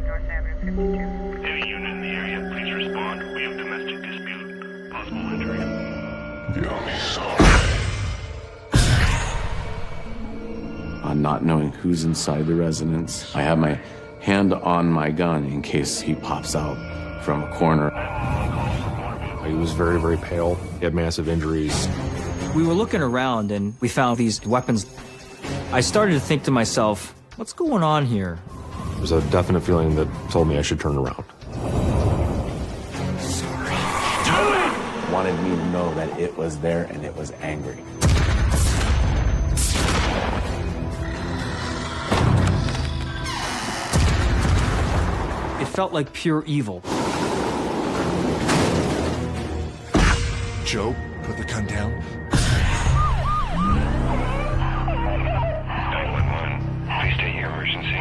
North Avenue 52. Any unit in the area, please respond. We have domestic dispute. Possible injury. You'll be sorry. Not knowing who's inside the residence, I have my hand on my gun in case he pops out from a corner. He was very, very pale. He had massive injuries. We were looking around and we found these weapons. I started to think to myself, what's going on here? There was a definite feeling that told me I should turn around. Wanted me to know that it was there and it was angry. It felt like pure evil. Joe, put the gun down. 911. Please state your emergency.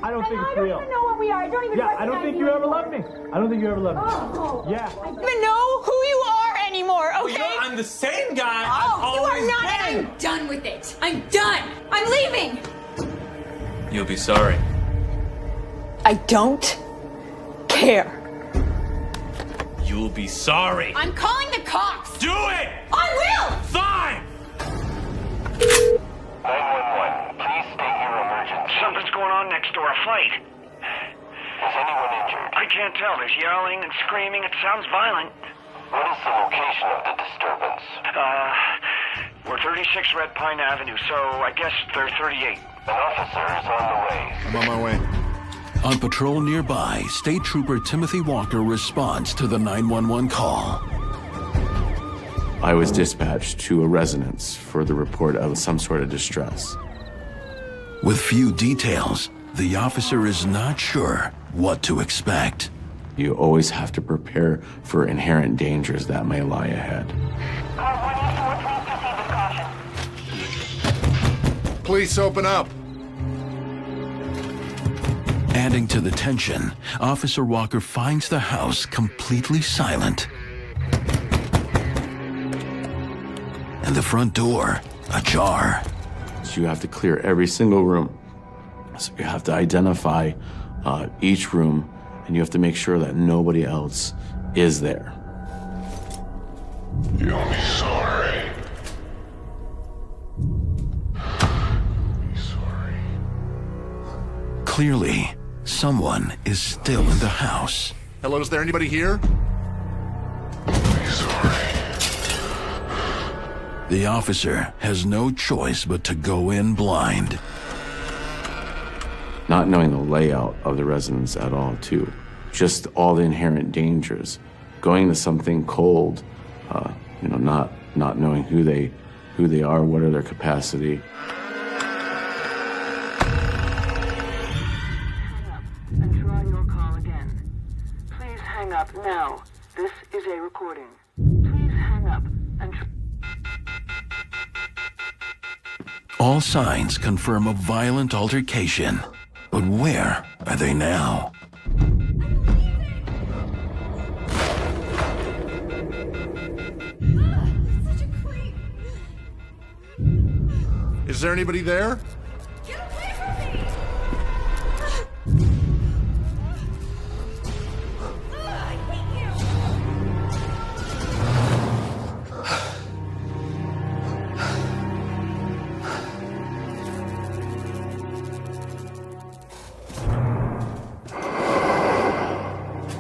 I don't think it's real. I don't even know what we are. I don't even Yeah, I don't think you ever loved me. I don't think you ever loved me. Oh. Yeah. I don't even know who you are anymore, okay? You know, I'm the same guy Oh, you are not. been. I'm done with it. I'm done. I'm leaving. You'll be sorry. I don't care. You'll be sorry. I'm calling the cops. Do it! I will. Fine! 911. Please state your emergency. Something's going on next door, a fight. Is anyone injured? I can't tell. There's yelling and screaming. It sounds violent. What is the location of the disturbance? We're 36 Red Pine Avenue, so I guess they're 38. An officer is on the way. I'm on my way. On patrol nearby, State Trooper Timothy Walker responds to the 911 call. I was dispatched to a residence for the report of some sort of distress. With few details, the officer is not sure what to expect. You always have to prepare for inherent dangers that may lie ahead. Police, open up. Adding to the tension, Officer Walker finds the house completely silent. And the front door ajar. So you have to clear every single room. So you have to identify each room, and you have to make sure that nobody else is there. You'll be sorry. Be sorry. Clearly, someone is still in the house. Hello, is there anybody here? Be sorry. The officer has no choice but to go in blind. Not knowing the layout of the residence at all, too. Just all the inherent dangers. Going to something cold, not knowing who they are, what are their capacity. And try your call again. Please hang up now. This is a recording. Please hang up and All signs confirm a violent altercation. But where are they now? Is there anybody there? Get away from me! I hate you!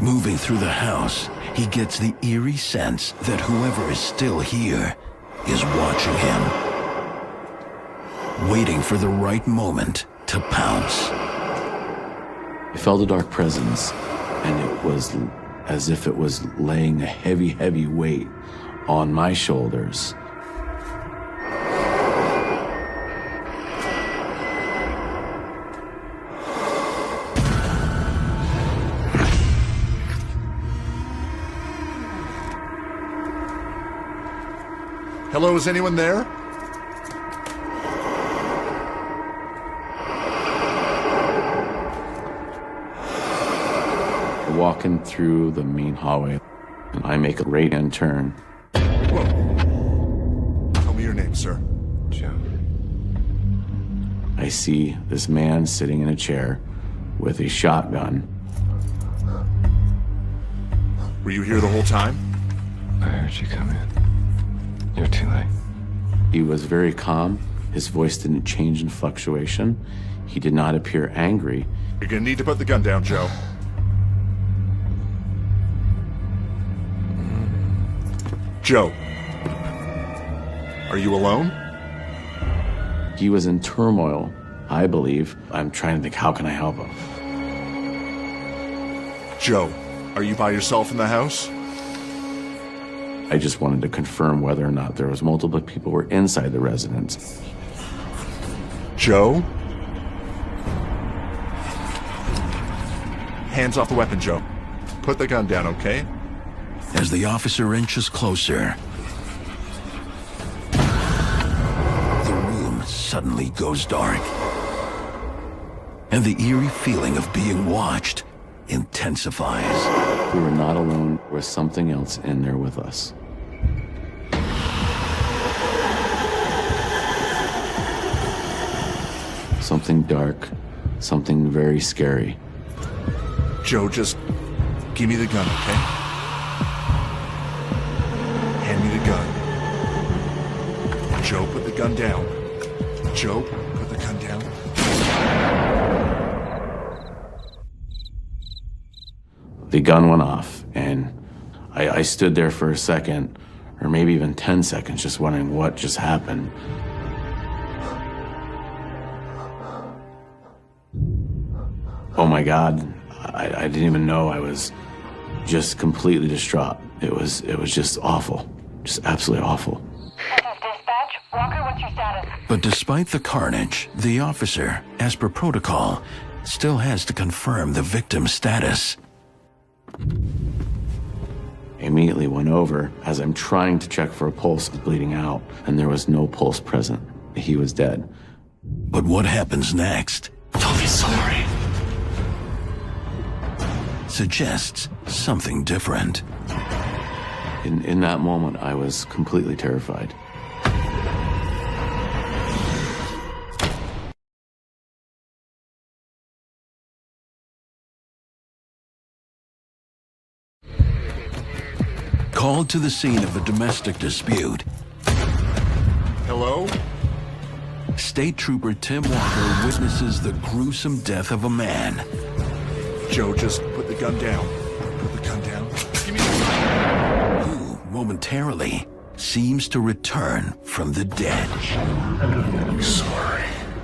Moving through the house, he gets the eerie sense that whoever is still here is watching him, waiting for the right moment to pounce. I felt a dark presence, and it was as if it was laying a heavy, heavy weight on my shoulders. Hello, is anyone there? walking through the main hallway, and I make a right-hand turn. Whoa. Tell me your name, sir. Joe. I see this man sitting in a chair with a shotgun. Were you here the whole time? I heard you come in. You're too late. He was very calm. His voice didn't change in fluctuation. He did not appear angry. You're gonna need to put the gun down, Joe. Joe. Are you alone? He was in turmoil, I believe. I'm trying to think, how can I help him? Joe, are you by yourself in the house? I just wanted to confirm whether or not there was multiple people were inside the residence. Joe? Hands off the weapon, Joe. Put the gun down, okay? As the officer inches closer, the room suddenly goes dark. And the eerie feeling of being watched intensifies. We were not alone. There was something else in there with us. Something dark, something very scary. Joe, just give me the gun, okay? Hand me the gun. Joe, put the gun down. Joe, put the gun down. The gun went off, and I stood there for a second, or maybe even 10 seconds, just wondering what just happened. Oh my God, I didn't even know. I was just completely distraught. It was just awful, just absolutely awful. This is dispatch. Walker, what's your status? But despite the carnage, the officer, as per protocol, still has to confirm the victim's status. I immediately went over as I'm trying to check for a pulse, bleeding out, and there was no pulse present. He was dead. But what happens next? Don't be sorry. Suggests something different. In that moment, I was completely terrified. Called to the scene of a domestic dispute, Hello? State Trooper Tim Walker witnesses the gruesome death of a man Joe, just put the gun down. Put the gun down. Give me the gun. who, momentarily, seems to return from the dead. I'm sorry.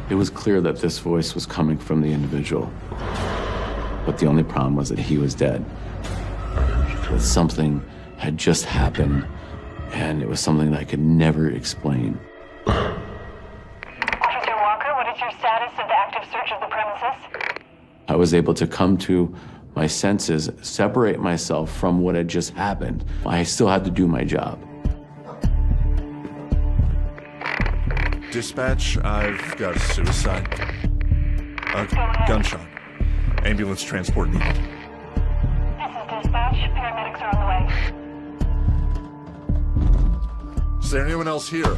It was clear that this voice was coming from the individual. But the only problem was that he was dead. That something had just happened, and it was something that I could never explain. Officer Walker, what is your status of the active search of the premises? I was able to come to my senses, separate myself from what had just happened. I still had to do my job. Dispatch, I've got a suicide. Gunshot. Ambulance transport needed. This is dispatch. Paramedics are on the way. Is there anyone else here?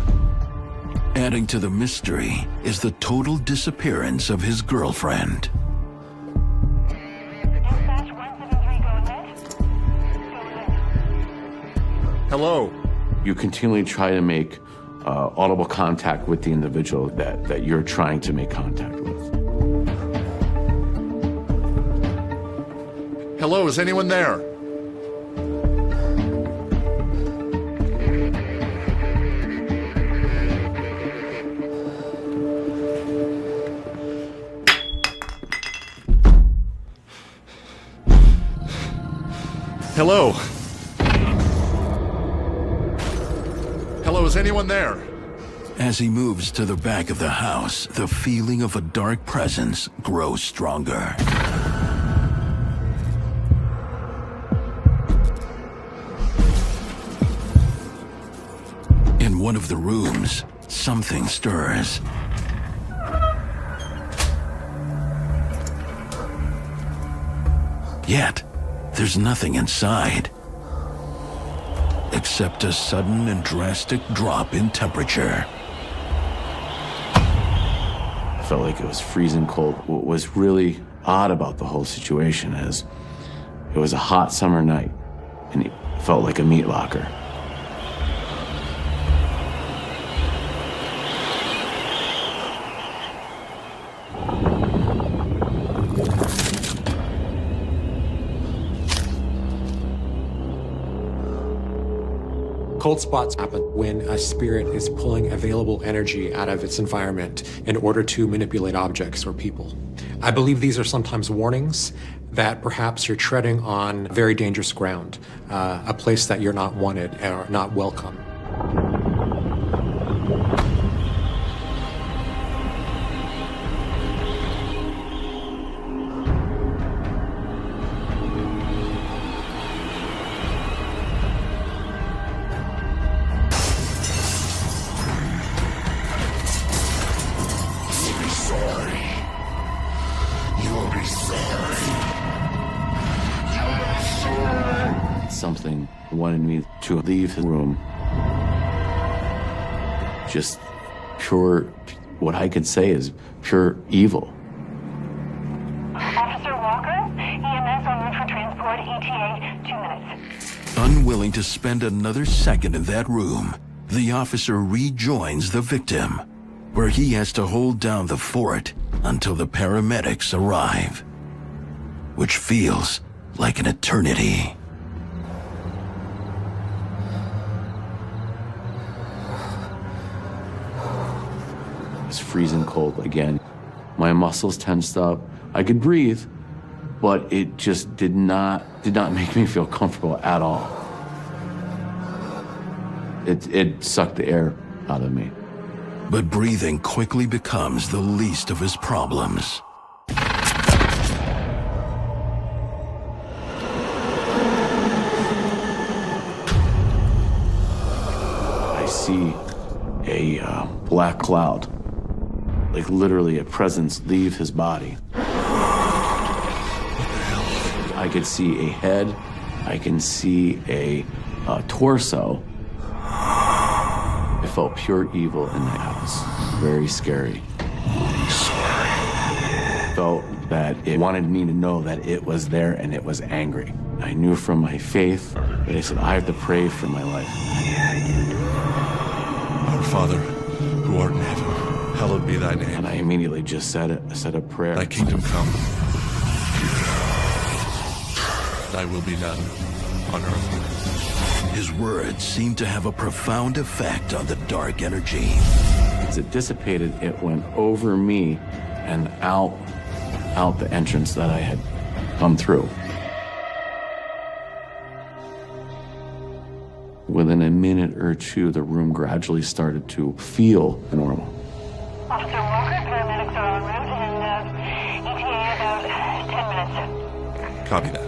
Adding to the mystery is the total disappearance of his girlfriend. Dispatch 173, go ahead. Hello? You continually try to make audible contact with the individual that you're trying to make contact with. Hello, is anyone there? Hello? Hello, is anyone there? As he moves to the back of the house, the feeling of a dark presence grows stronger. In one of the rooms, something stirs. Yet, there's nothing inside. Except a sudden and drastic drop in temperature. I felt like it was freezing cold. What was really odd about the whole situation is it was a hot summer night, and it felt like a meat locker. Cold spots happen when a spirit is pulling available energy out of its environment in order to manipulate objects or people. I believe these are sometimes warnings that perhaps you're treading on very dangerous ground, a place that you're not wanted or not welcome. Something wanted me to leave the room. Just pure, what I could say is pure evil. Officer Walker, EMS en route for transport, ETA 2 minutes. Unwilling to spend another second in that room, the officer rejoins the victim, where he has to hold down the fort until the paramedics arrive, which feels like an eternity. It was freezing cold again. My muscles tensed up. I could breathe, but it just did not make me feel comfortable at all. It sucked the air out of me. But breathing quickly becomes the least of his problems. I see a black cloud, like literally a presence leave his body. I could see a head, I can see a torso. I felt pure evil in that house. Very scary. I felt that it wanted me to know that it was there and it was angry. I knew from my faith that I said, I have to pray for my life. Our Father, who art in heaven, hallowed be thy name. And I immediately just said a prayer. Thy kingdom come. Thy will be done on earth. His words seemed to have a profound effect on the dark energy. As it dissipated, it went over me and out the entrance that I had come through. Within a minute or two, the room gradually started to feel normal. Officer Walker, paramedics are en route and ETA about 10 minutes. Copy that.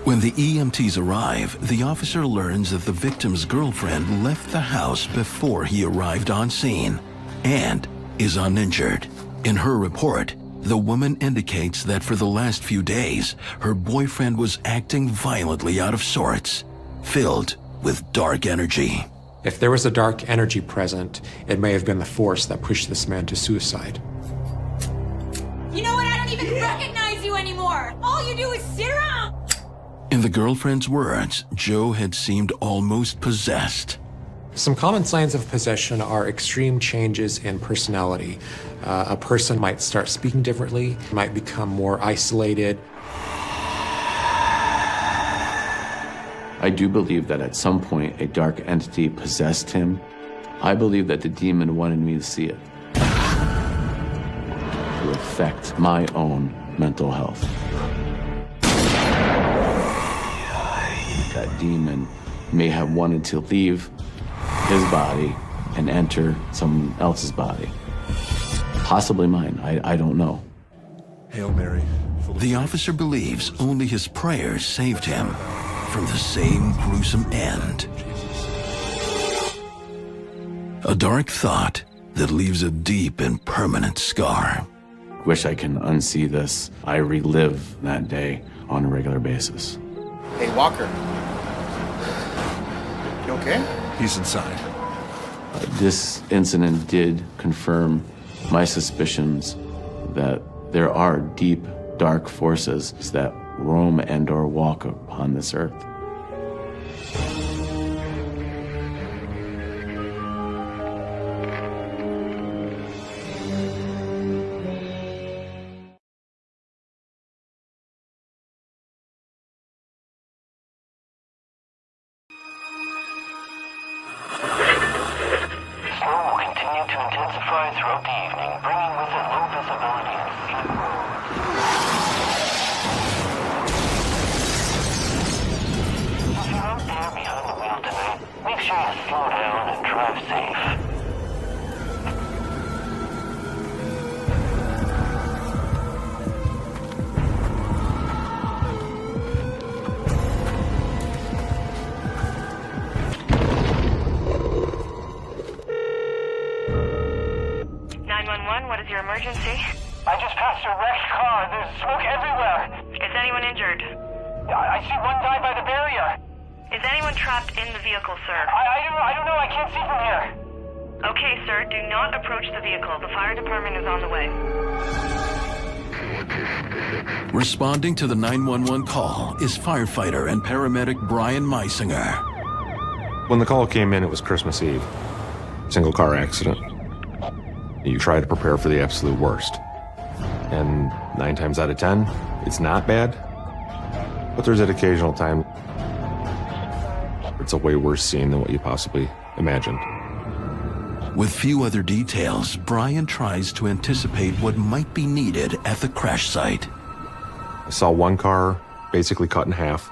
When the EMTs arrive, the officer learns that the victim's girlfriend left the house before he arrived on scene and is uninjured. In her report, the woman indicates that for the last few days, her boyfriend was acting violently out of sorts, filled with dark energy. If there was a dark energy present, it may have been the force that pushed this man to suicide. You know what? I don't even recognize you anymore. All you do is sit around. In the girlfriend's words, Joe had seemed almost possessed. Some common signs of possession are extreme changes in personality. A person might start speaking differently, might become more isolated. I do believe that at some point a dark entity possessed him. I believe that the demon wanted me to see it, to affect my own mental health. That demon may have wanted to leave his body and enter someone else's body. Possibly mine, I don't know. Hail Mary. The officer believes only his prayers saved him from the same gruesome end. A dark thought that leaves a deep and permanent scar. Wish I can unsee this. I relive that day on a regular basis. Hey, Walker. You okay? He's inside. This incident did confirm my suspicions that there are deep, dark forces that roam and or walk upon this earth. Throughout the evening, bringing with it low visibility and scenic roads. If you're out there behind the wheel tonight, make sure you slow down and drive safe. What is your emergency? I just passed a wrecked car. There's smoke everywhere. Is anyone injured? I see one guy by the barrier. Is anyone trapped in the vehicle, sir? I don't know. I can't see from here. Okay, sir. Do not approach the vehicle. The fire department is on the way. Responding to the 911 call is firefighter and paramedic Brian Meisinger. When the call came in, it was Christmas Eve. Single car accident. You try to prepare for the absolute worst. And 9 times out of 10, it's not bad. But there's an occasional time it's a way worse scene than what you possibly imagined. With few other details, Brian tries to anticipate what might be needed at the crash site. I saw one car basically cut in half.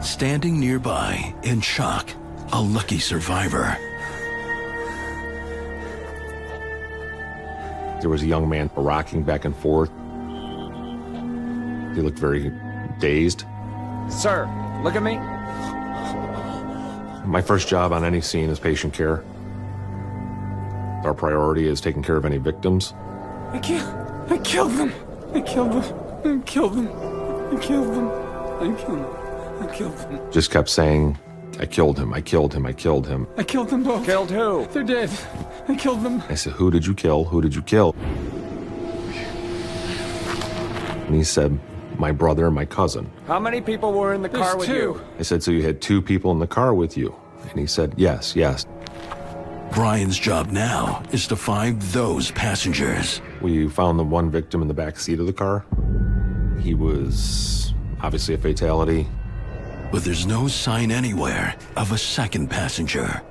Standing nearby, in shock, a lucky survivor. There was a young man rocking back and forth. He looked very dazed. Sir, look at me. My first job on any scene is patient care. Our priority is taking care of any victims. I killed them. I killed them. I killed them. I killed them. I killed them. I killed them. Just kept saying, I killed him, I killed him, I killed him. I killed them both. Killed who? They're dead. I killed them. I said, who did you kill? Who did you kill? And he said, my brother and my cousin. How many people were in the car with you? I said, so you had 2 people in the car with you? And he said, yes, yes. Brian's job now is to find those passengers. We found the one victim in the back seat of the car. He was obviously a fatality. But there's no sign anywhere of a second passenger.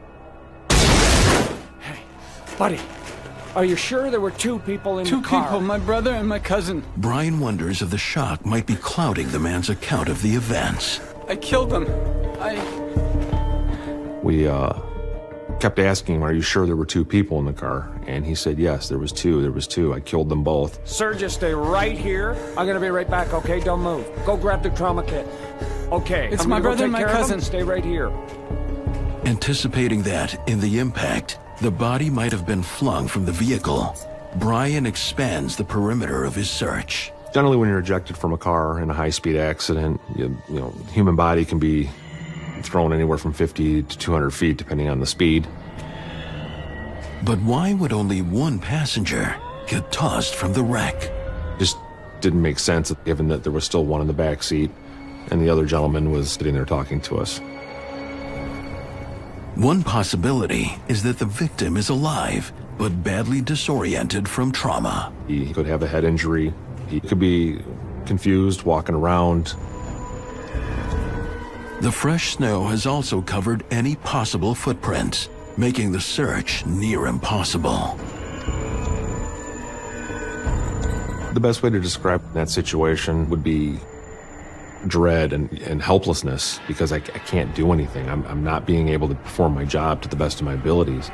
Hey, buddy, are you sure there were 2 people in the car? 2 people, my brother and my cousin. Brian wonders if the shock might be clouding the man's account of the events. I killed them. We kept asking him, are you sure there were 2 people in the car? And he said, yes, there was 2. There was 2. I killed them both. Sir, just stay right here. I'm gonna be right back, okay? Don't move. Go grab the trauma kit. Okay, it's my brother and my cousin. Stay right here. Anticipating that, in the impact, the body might have been flung from the vehicle, Brian expands the perimeter of his search. Generally, when you're ejected from a car in a high-speed accident, you know, human body can be thrown anywhere from 50 to 200 feet, depending on the speed. But why would only one passenger get tossed from the wreck? Just didn't make sense, given that there was still one in the back seat, and the other gentleman was sitting there talking to us. One possibility is that the victim is alive, but badly disoriented from trauma. He could have a head injury. He could be confused, walking around. The fresh snow has also covered any possible footprints, making the search near impossible. The best way to describe that situation would be dread and helplessness, because I can't do anything. I'm not being able to perform my job to the best of my abilities.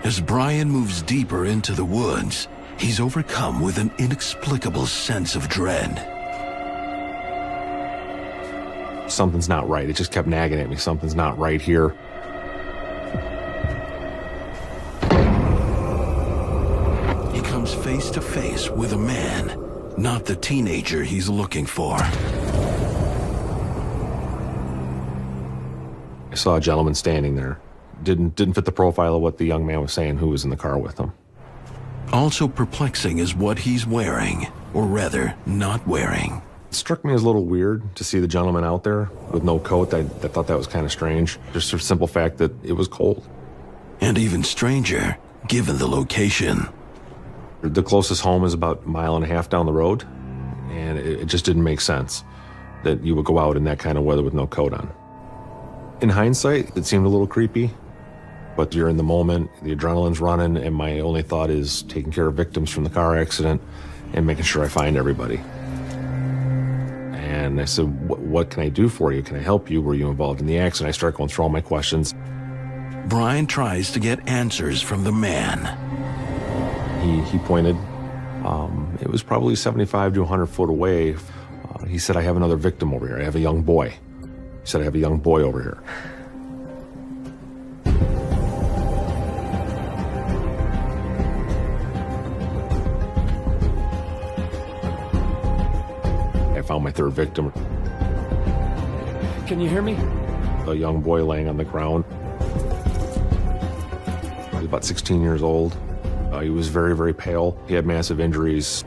As Brian moves deeper into the woods, he's overcome with an inexplicable sense of dread. Something's not right. It just kept nagging at me. Something's not right here. face to face with a man, not the teenager he's looking for. I saw a gentleman standing there. Didn't fit the profile of what the young man was saying who was in the car with him. Also perplexing is what he's wearing, or rather, not wearing. It struck me as a little weird to see the gentleman out there with no coat. I thought that was kind of strange. Just the simple fact that it was cold. And even stranger, given the location. The closest home is about 1.5 miles down the road, and it just didn't make sense that you would go out in that kind of weather with no coat on. In hindsight, it seemed a little creepy, but you're in the moment, the adrenaline's running, and my only thought is taking care of victims from the car accident and making sure I find everybody. And I said, what can I do for you? Can I help you? Were you involved in the accident? I start going through all my questions. Brian tries to get answers from the man. He pointed. It was probably 75 to 100 foot away. He said, I have another victim over here. I have a young boy. He said, I have a young boy over here. I found my third victim. Can you hear me? A young boy laying on the ground. He was about 16 years old. He was very, very pale. He had massive injuries.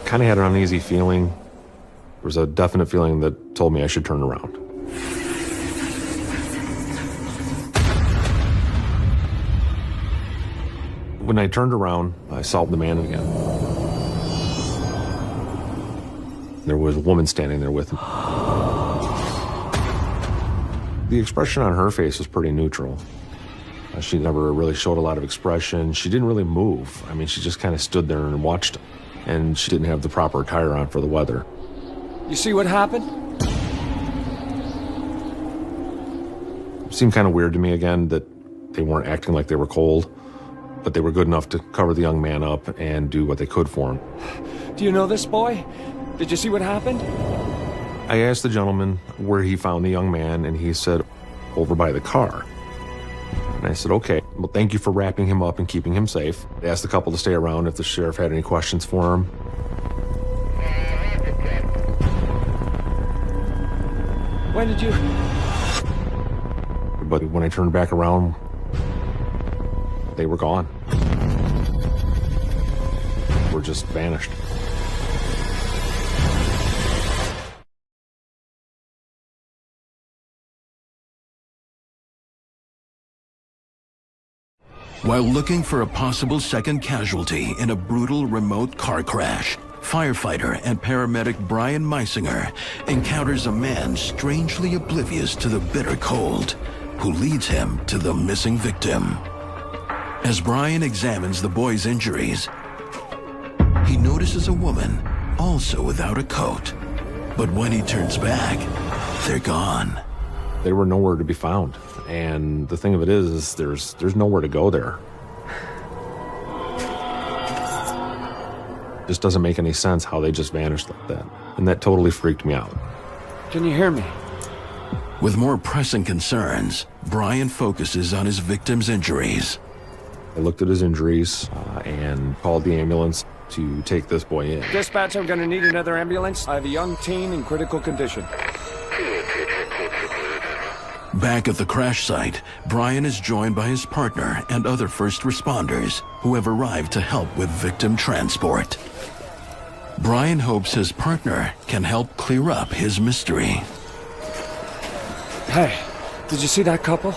Kind of had an uneasy feeling. There was a definite feeling that told me I should turn around. When I turned around, I saw the man again. There was a woman standing there with him. The expression on her face was pretty neutral. She never really showed a lot of expression. She didn't really move. I mean, she just kind of stood there and watched him. And she didn't have the proper attire on for the weather. You see what happened? It seemed kind of weird to me again that they weren't acting like they were cold, but they were good enough to cover the young man up and do what they could for him. Do you know this boy? Did you see what happened? I asked the gentleman where he found the young man, and he said, over by the car. And I said, okay, well, thank you for wrapping him up and keeping him safe. I asked the couple to stay around if the sheriff had any questions for him. When did you... But when I turned back around, they were gone. Were just vanished. While looking for a possible second casualty in a brutal remote car crash, firefighter and paramedic Brian Meisinger encounters a man strangely oblivious to the bitter cold, who leads him to the missing victim. As Brian examines the boy's injuries, he notices a woman also without a coat. But when he turns back, they're gone. They were nowhere to be found. And the thing of it is there's nowhere to go there. Just doesn't make any sense how they just vanished like that. And that totally freaked me out. Can you hear me? With more pressing concerns, Brian focuses on his victim's injuries. I looked at his injuries and called the ambulance to take this boy in. Dispatch, I'm gonna need another ambulance. I have a young teen in critical condition. Back at the crash site, Brian is joined by his partner and other first responders who have arrived to help with victim transport. Brian hopes his partner can help clear up his mystery. Hey, did you see that couple?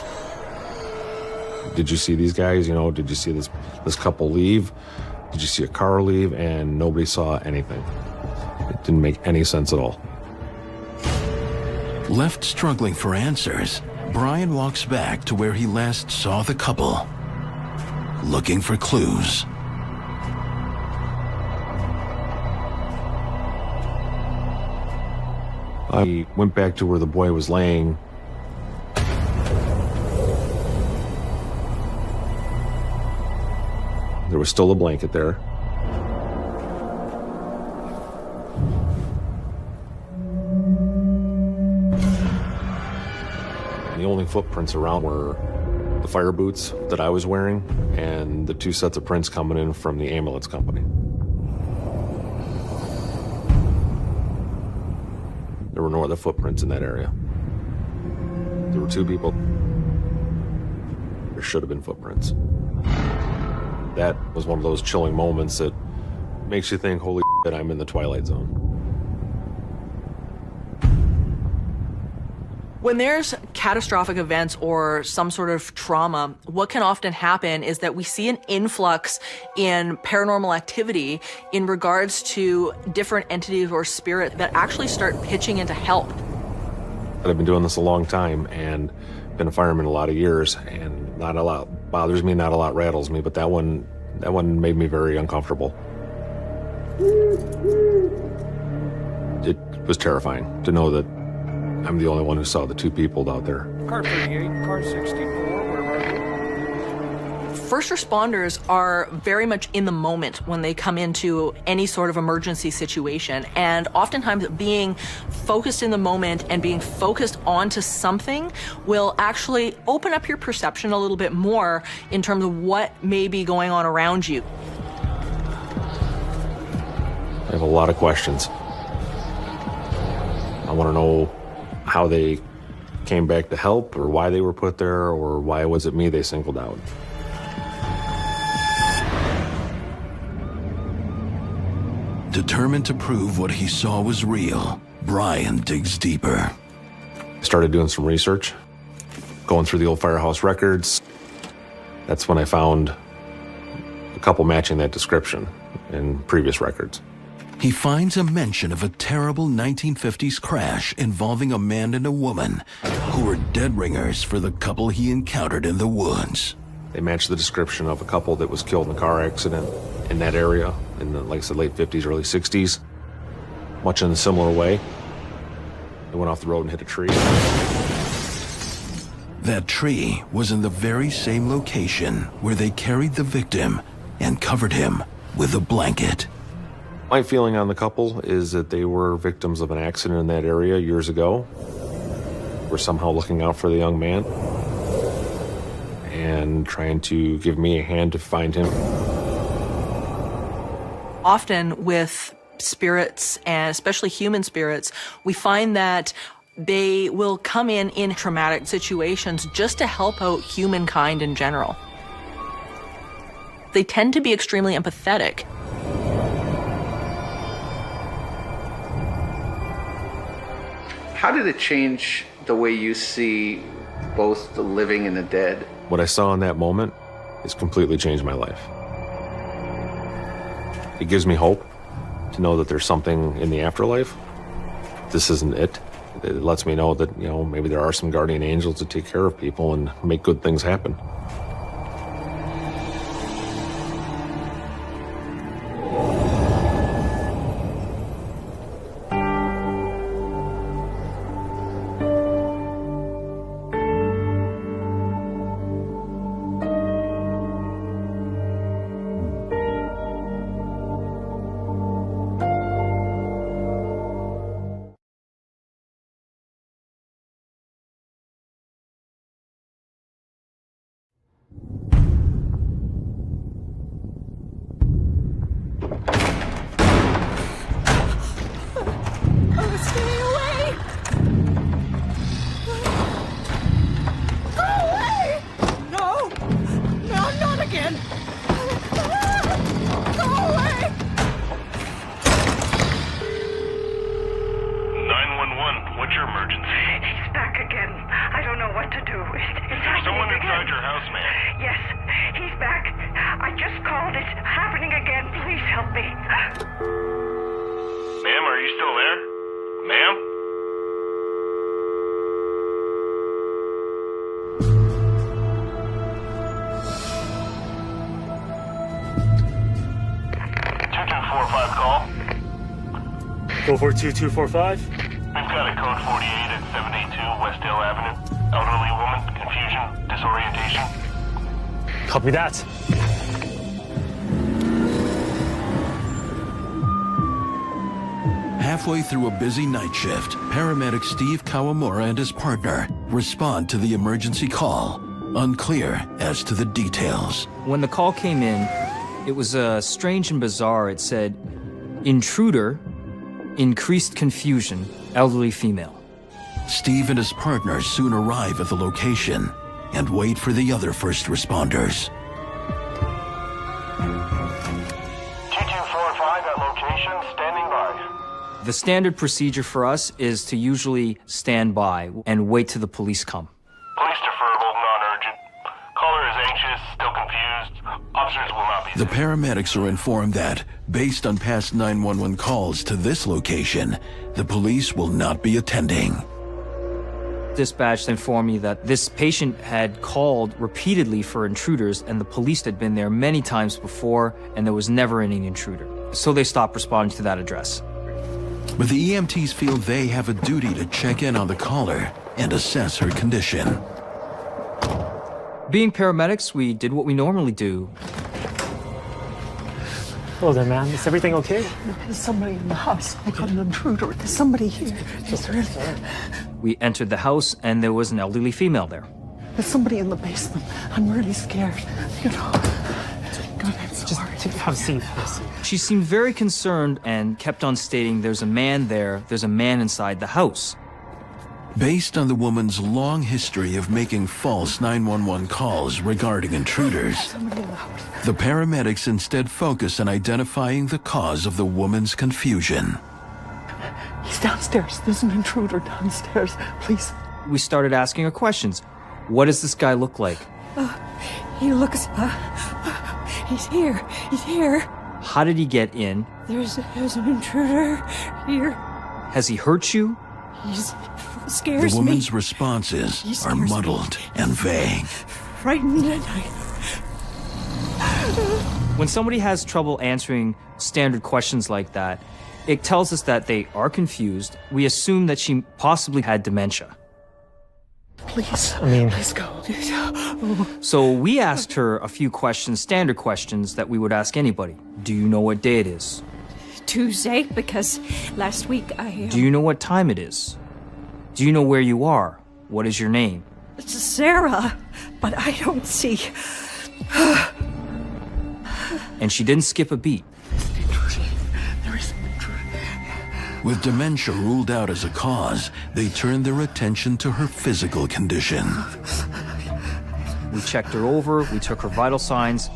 Did you see these guys? You know, did you see this couple leave? Did you see a car leave? And nobody saw anything. It didn't make any sense at all. Left struggling for answers, Brian walks back to where he last saw the couple, looking for clues. I went back to where the boy was laying. There was still a blanket there. only footprints around were the fire boots that I was wearing and the 2 sets of prints coming in from the ambulance company. There were no other footprints in that area. There were 2 people. There should have been footprints. That was one of those chilling moments that makes you think, holy shit, I'm in the Twilight Zone. When there's catastrophic events or some sort of trauma, what can often happen is that we see an influx in paranormal activity in regards to different entities or spirit that actually start pitching in to help. I've been doing this a long time and been a fireman a lot of years, and not a lot bothers me, not a lot rattles me, but that one made me very uncomfortable. It was terrifying to know that I'm the only one who saw the 2 people out there. Car 38, car 64, where are you? First responders are very much in the moment when they come into any sort of emergency situation, and oftentimes being focused in the moment and being focused onto something will actually open up your perception a little bit more in terms of what may be going on around you. I have a lot of questions. I want to know how they came back to help, or why they were put there, or why was it me they singled out. Determined to prove what he saw was real, Brian digs deeper. Started doing some research, going through the old firehouse records. That's when I found a couple matching that description in previous records. He finds a mention of a terrible 1950s crash involving a man and a woman who were dead ringers for the couple he encountered in the woods. They matched the description of a couple that was killed in a car accident in that area in the, like I said, late 50s, early 60s. Much in a similar way. They went off the road and hit a tree. That tree was in the very same location where they carried the victim and covered him with a blanket. My feeling on the couple is that they were victims of an accident in that area years ago. Were somehow looking out for the young man and trying to give me a hand to find him. Often with spirits, and especially human spirits, we find that they will come in traumatic situations just to help out humankind in general. They tend to be extremely empathetic. How did it change the way you see both the living and the dead? What I saw in that moment has completely changed my life. It gives me hope to know that there's something in the afterlife. This isn't it. It lets me know that, you know, maybe there are some guardian angels that take care of people and make good things happen. For 2245? We've got a code 48 at 782 Westdale Avenue. Elderly woman, confusion, disorientation. Copy that. Halfway through a busy night shift, paramedic Steve Kawamura and his partner respond to the emergency call, unclear as to the details. When the call came in, it was strange and bizarre. It said, intruder, increased confusion, elderly female. Steve and his partner soon arrive at the location and wait for the other first responders. 2245 at location, standing by. The standard procedure for us is to usually stand by and wait till the police come. Police deferrable, non-urgent. Caller is anxious, still confused. Officers will not be... The paramedics are informed that, based on past 911 calls to this location, the police will not be attending. Dispatch informed me that this patient had called repeatedly for intruders and the police had been there many times before and there was never any intruder. So they stopped responding to that address. But the EMTs feel they have a duty to check in on the caller and assess her condition. Being paramedics, we did what we normally do. Hello there, ma'am. Is everything okay? There's somebody in the house. I got an intruder. There's somebody here. There's really... We entered the house and there was an elderly female there. There's somebody in the basement. I'm really scared. You know. God, I'm so sorry. Have a seat. She seemed very concerned and kept on stating, there's a man there, there's a man inside the house. Based on the woman's long history of making false 911 calls regarding intruders, the paramedics instead focus on identifying the cause of the woman's confusion. He's downstairs. There's an intruder downstairs. Please. We started asking her questions. What does this guy look like? He looks... he's here. He's here. How did he get in? There's an intruder here. Has he hurt you? He's scares me. The woman's responses are muddled and vague. Frightened and When somebody has trouble answering standard questions like that, it tells us that they are confused. We assume that she possibly had dementia. Please, please go. So we asked her a few questions, standard questions that we would ask anybody. Do you know what day it is? Tuesday, because last week I... Do you know what time it is? Do you know where you are? What is your name? It's Sarah, but I don't see... And she didn't skip a beat. There is an intruder. With dementia ruled out as a cause, they turned their attention to her physical condition. We checked her over, we took her vital signs,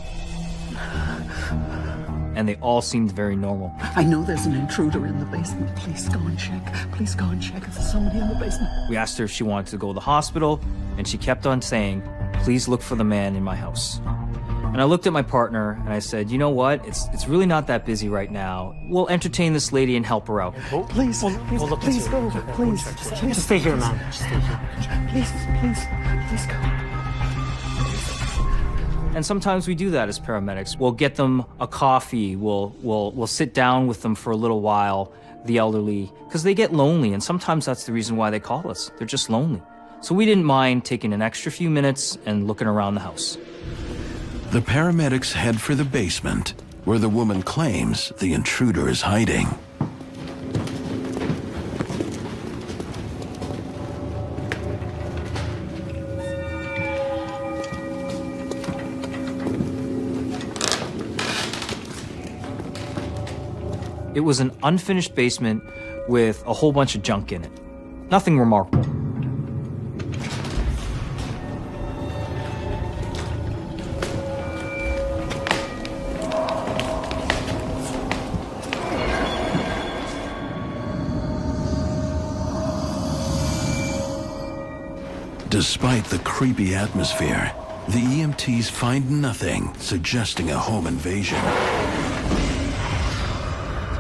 and they all seemed very normal. I know there's an intruder in the basement. Please go and check. Please go and check if there's somebody in the basement. We asked her if she wanted to go to the hospital, and she kept on saying, please look for the man in my house. And I looked at my partner, and I said, you know what? It's really not that busy right now. We'll entertain this lady and help her out. Please, please go. Please. Just stay here, ma'am. Just stay here. Please go. And sometimes we do that as paramedics. We'll get them a coffee. We'll sit down with them for a little while, the elderly, because they get lonely, and sometimes that's the reason why they call us. They're just lonely. So we didn't mind taking an extra few minutes and looking around the house. The paramedics head for the basement, where the woman claims the intruder is hiding. It was an unfinished basement with a whole bunch of junk in it. Nothing remarkable. Despite the creepy atmosphere, the EMTs find nothing suggesting a home invasion.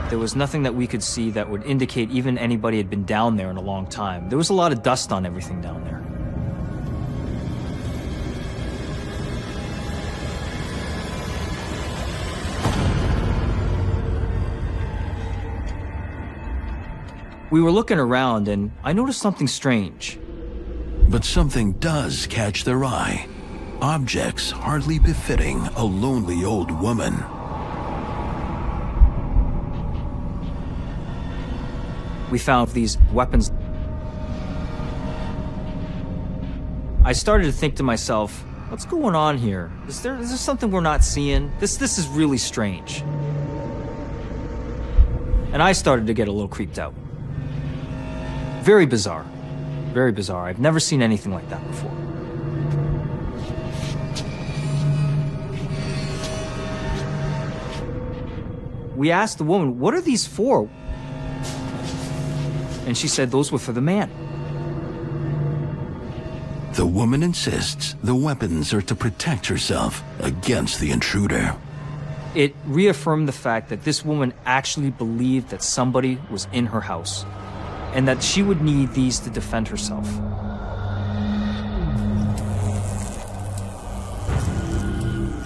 There was nothing that we could see that would indicate even anybody had been down there in a long time. There was a lot of dust on everything down there. We were looking around and I noticed something strange. But something does catch their eye. Objects hardly befitting a lonely old woman. we found these weapons. I started to think to myself, what's going on here? Is there something we're not seeing? This is really strange. And I started to get a little creeped out. Very bizarre. Very bizarre. I've never seen anything like that before. We asked the woman, what are these for? And she said those were for the man. The woman insists the weapons are to protect herself against the intruder. It reaffirmed the fact that this woman actually believed that somebody was in her house and that she would need these to defend herself.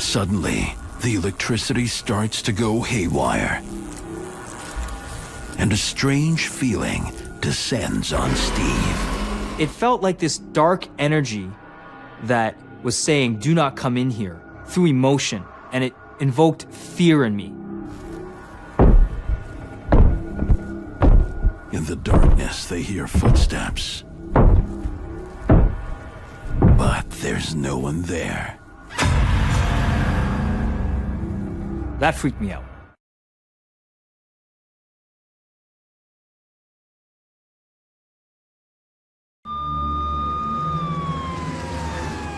Suddenly, the electricity starts to go haywire, and a strange feeling descends on Steve. It felt like this dark energy that was saying, do not come in here, through emotion, and it invoked fear in me. In the darkness, they hear footsteps, but there's no one there. That freaked me out.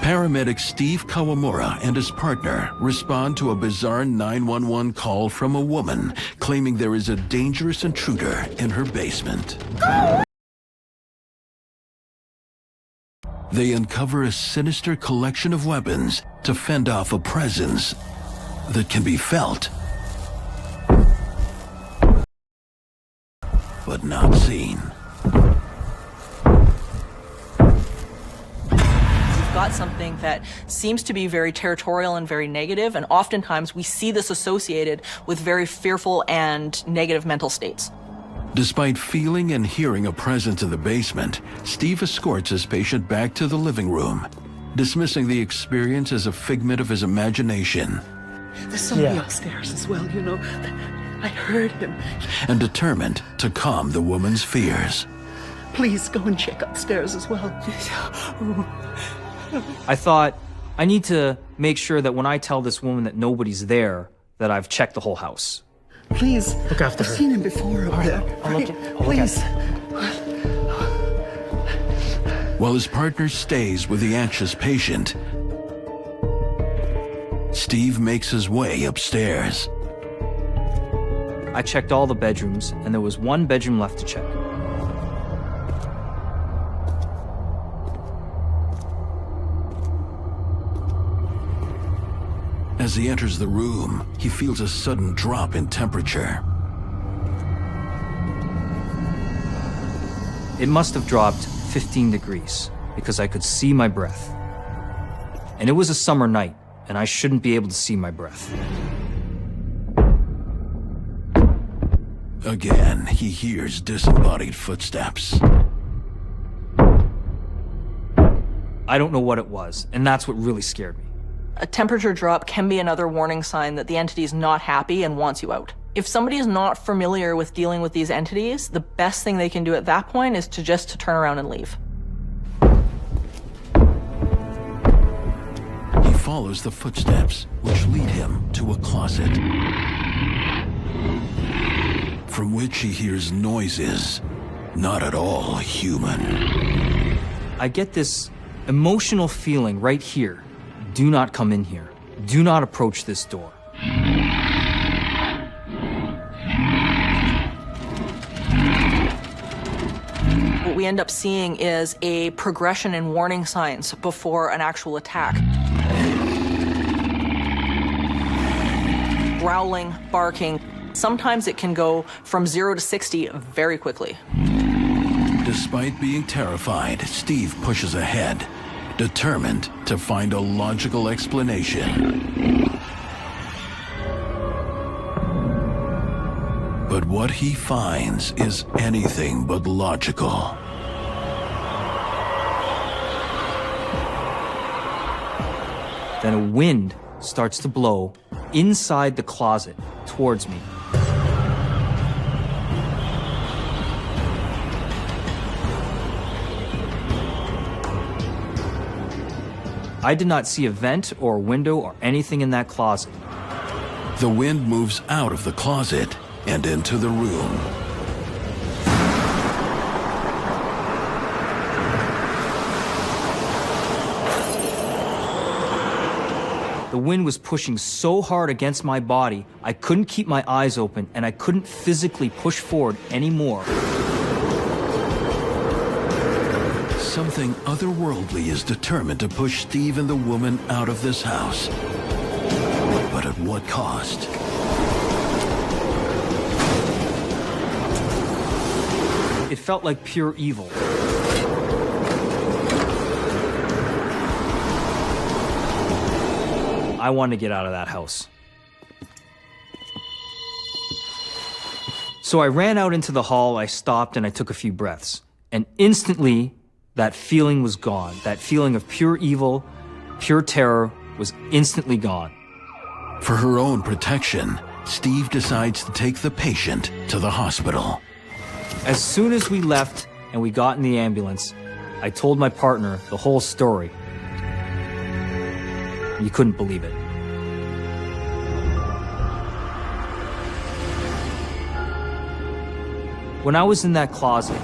Paramedic Steve Kawamura and his partner respond to a bizarre 911 call from a woman claiming there is a dangerous intruder in her basement. They uncover a sinister collection of weapons to fend off a presence that can be felt, but not seen. Got something that seems to be very territorial and very negative, and oftentimes we see this associated with very fearful and negative mental states. Despite feeling and hearing a presence in the basement, Steve escorts his patient back to the living room, dismissing the experience as a figment of his imagination. There's somebody upstairs as well, you know. I heard him. And determined to calm the woman's fears. Please go and check upstairs as well. I thought, I need to make sure that when I tell this woman that nobody's there, that I've checked the whole house. Please. Look after her. I've seen him before up there. Please. While his partner stays with the anxious patient, Steve makes his way upstairs. I checked all the bedrooms, and there was one bedroom left to check. As he enters the room, he feels a sudden drop in temperature. It must have dropped 15 degrees because I could see my breath. And it was a summer night, and I shouldn't be able to see my breath. Again, he hears disembodied footsteps. I don't know what it was, and that's what really scared me. A temperature drop can be another warning sign that the entity is not happy and wants you out. If somebody is not familiar with dealing with these entities, the best thing they can do at that point is to turn around and leave. He follows the footsteps, which lead him to a closet, from which he hears noises not at all human. I get this emotional feeling right here. Do not come in here. Do not approach this door. What we end up seeing is a progression in warning signs before an actual attack. Growling, barking. Sometimes it can go from 0 to 60 very quickly. Despite being terrified, Steve pushes ahead, determined to find a logical explanation. But what he finds is anything but logical. Then a wind starts to blow inside the closet towards me. I did not see a vent or a window or anything in that closet. The wind moves out of the closet and into the room. The wind was pushing so hard against my body, I couldn't keep my eyes open and I couldn't physically push forward anymore. Something otherworldly is determined to push Steve and the woman out of this house. But at what cost? It felt like pure evil. I wanted to get out of that house. So I ran out into the hall, I stopped, and I took a few breaths. And instantly, that feeling was gone. That feeling of pure evil, pure terror was instantly gone. For her own protection, Steve decides to take the patient to the hospital. As soon as we left and we got in the ambulance, I told my partner the whole story. You couldn't believe it. When I was in that closet,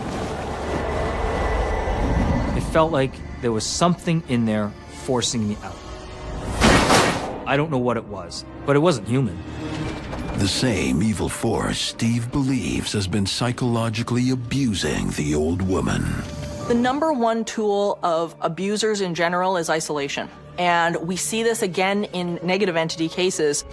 it felt like there was something in there forcing me out. I don't know what it was, but it wasn't human. The same evil force Steve believes has been psychologically abusing the old woman. The number one tool of abusers in general is isolation. And we see this again in negative entity cases.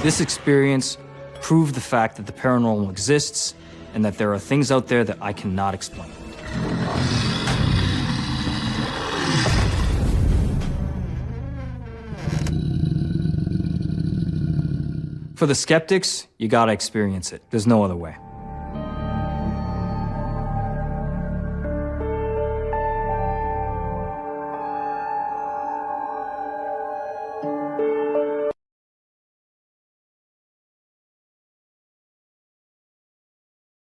This experience proved the fact that the paranormal exists and that there are things out there that I cannot explain. For the skeptics, you gotta experience it. There's no other way.